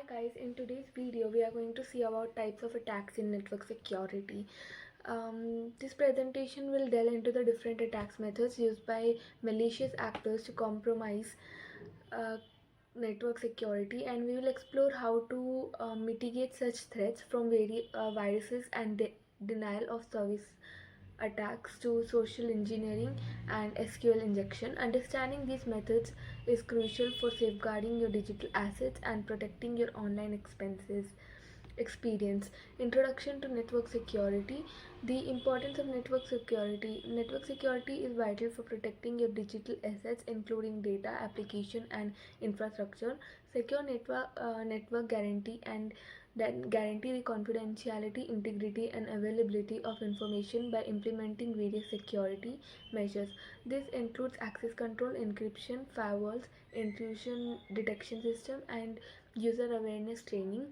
Guys, in today's video we are going to see about types of attacks in network security. This presentation will delve into the different attacks methods used by malicious actors to compromise uh, network security, and we will explore how to mitigate such threats from viruses and denial of service attacks to social engineering and SQL injection. Understanding these methods is crucial for safeguarding your digital assets and protecting your online expenses experience. Introduction to network security. The importance of network security. Network security is vital for protecting your digital assets, including data, application, and infrastructure. Secure network guarantee and that guarantee the confidentiality, integrity, and availability of information by implementing various security measures. This includes access control, encryption, firewalls, intrusion detection system, and user awareness training.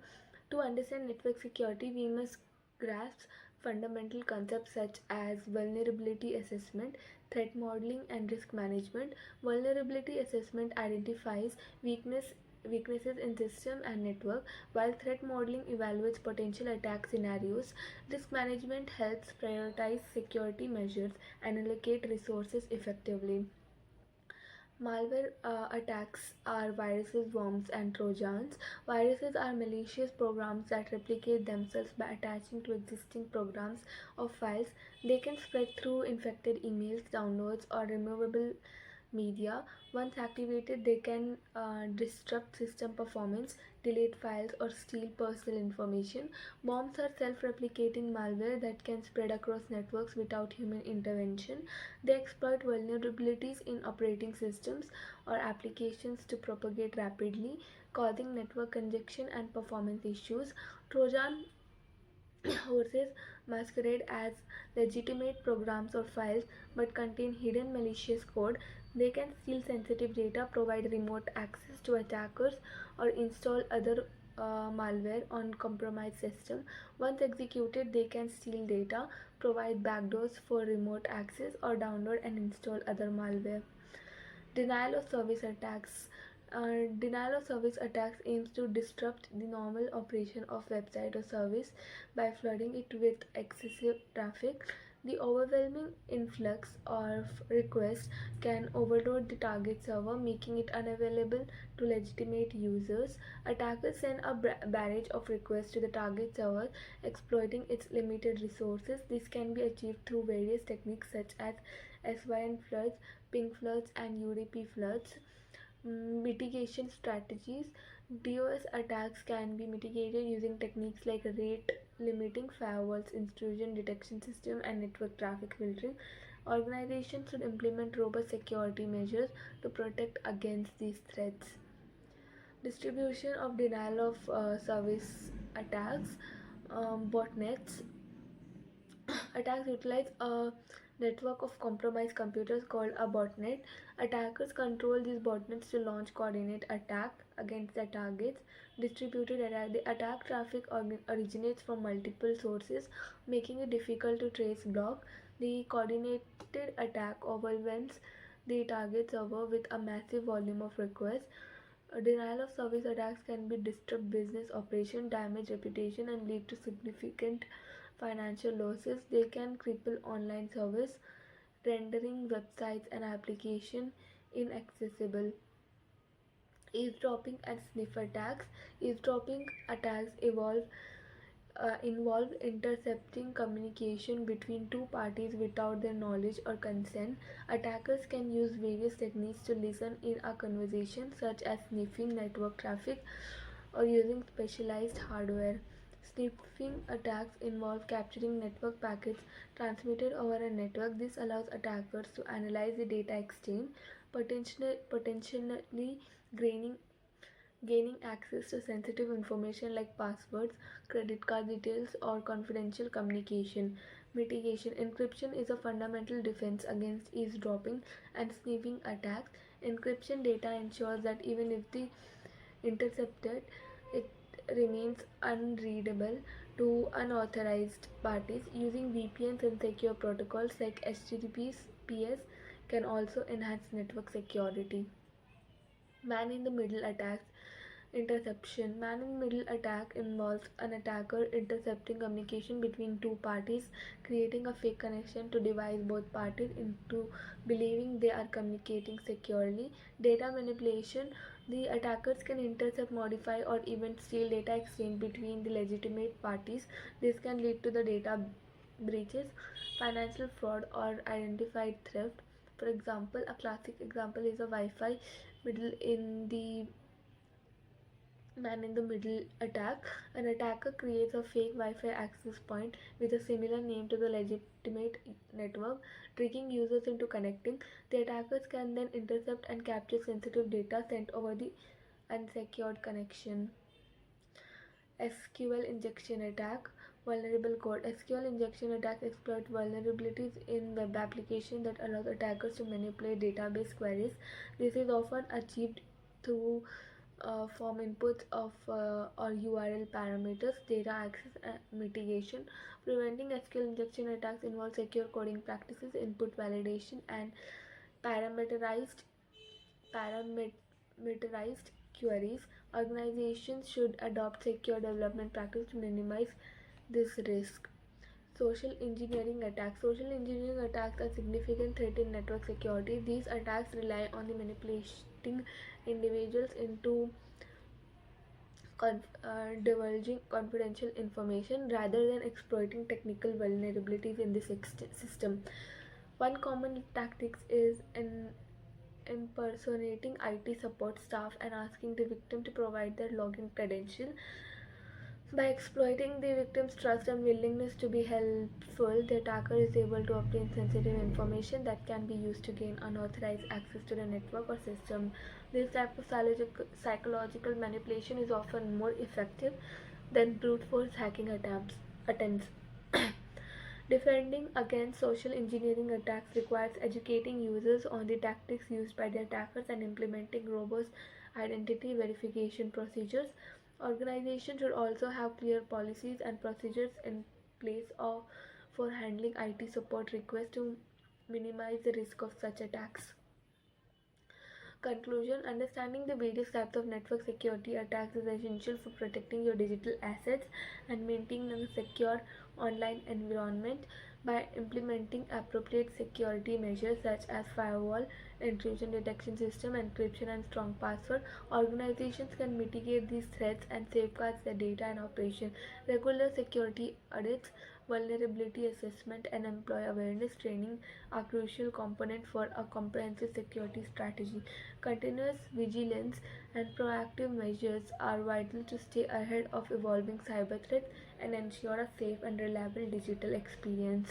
To understand network security, we must grasp fundamental concepts such as vulnerability assessment, threat modeling, and risk management. Vulnerability assessment identifies weaknesses in system and network, while threat modeling evaluates potential attack scenarios. Risk management helps prioritize security measures and allocate resources effectively. Malware attacks are viruses, worms, and trojans. Viruses are malicious programs that replicate themselves by attaching to existing programs or files. They can spread through infected emails, downloads, or removable media. Once activated, they can disrupt system performance, delete files, or steal personal information. Bombs are self-replicating malware that can spread across networks without human intervention. They exploit vulnerabilities in operating systems or applications to propagate rapidly, causing network congestion and performance issues. Trojan horses masquerade as legitimate programs or files but contain hidden malicious code. They can steal sensitive data, provide remote access to attackers, or install other malware on compromised system. Once executed, they can steal data, provide backdoors for remote access, or download and install other malware. Denial of service attacks. Denial of service attacks aims to disrupt the normal operation of website or service by flooding it with excessive traffic. The overwhelming influx of requests can overload the target server, making it unavailable to legitimate users. Attackers send a barrage of requests to the target server, exploiting its limited resources. This can be achieved through various techniques such as SYN floods, ping floods, and UDP floods. Mitigation strategies. DOS attacks can be mitigated using techniques like rate limiting, firewalls, intrusion detection system, and network traffic filtering. Organizations should implement robust security measures to protect against these threats. Distribution of denial of service attacks. Botnets. Attacks utilize a network of compromised computers called a botnet. Attackers control these botnets to launch coordinate attack against their targets. Distributed attack. The attack traffic originates from multiple sources, making it difficult to trace block. The coordinated attack overwhelms the target server with a massive volume of requests. Denial of service attacks can be disrupt business operation, damage reputation, and lead to significant financial losses. They can cripple online service, rendering websites and application inaccessible. Eavesdropping and sniff attacks. Eavesdropping attacks involve intercepting communication between two parties without their knowledge or consent. Attackers can use various techniques to listen in a conversation, such as sniffing network traffic or using specialized hardware. Sniffing attacks involve capturing network packets transmitted over a network. This allows attackers to analyze the data exchange, potentially gaining gaining access to sensitive information like passwords, credit card details, or confidential communication. Mitigation. Encryption is a fundamental defense against eavesdropping and sniffing attacks. Encryption data ensures that even if the intercepted, it remains unreadable to unauthorized parties. Using VPNs and secure protocols like HTTPS can also enhance network security. Man in the middle attacks. Interception. Man-in-the-middle attack involves an attacker intercepting communication between two parties, creating a fake connection to divide both parties into believing they are communicating securely. Data manipulation. The attackers can intercept, modify, or even steal data exchange between the legitimate parties. This can lead to the data breaches, financial fraud, or identified theft. For example, a classic example is a Wi-Fi middle in the man-in-the-middle attack. An attacker creates a fake Wi-Fi access point with a similar name to the legitimate network, tricking users into connecting. The attackers can then intercept and capture sensitive data sent over the unsecured connection. SQL injection attack. Vulnerable code. SQL injection attacks exploit vulnerabilities in web applications that allow attackers to manipulate database queries. This is often achieved through form inputs of or URL parameters, data access mitigation. Preventing SQL injection attacks involves secure coding practices, input validation, and parameterized parameterized queries. Organizations should adopt secure development practices to minimize this risk. Social engineering attacks. Social engineering attacks are a significant threat in network security. These attacks rely on the manipulating individuals into divulging confidential information rather than exploiting technical vulnerabilities in the system. One common tactic is impersonating IT support staff and asking the victim to provide their login credential. By exploiting the victim's trust and willingness to be helpful, the attacker is able to obtain sensitive information that can be used to gain unauthorized access to the network or system. This type of psychological manipulation is often more effective than brute force hacking attempts. Defending against social engineering attacks requires educating users on the tactics used by the attackers and implementing robust identity verification procedures. Organizations should also have clear policies and procedures in place for handling IT support requests to minimize the risk of such attacks. Conclusion. Understanding the various types of network security attacks is essential for protecting your digital assets and maintaining a secure online environment. By implementing appropriate security measures such as firewall, intrusion detection system, encryption, and strong password, organizations can mitigate these threats and safeguard their data and operation. Regular security audits, vulnerability assessment, and employee awareness training are crucial components for a comprehensive security strategy. Continuous vigilance and proactive measures are vital to stay ahead of evolving cyber threats and ensure a safe and reliable digital experience.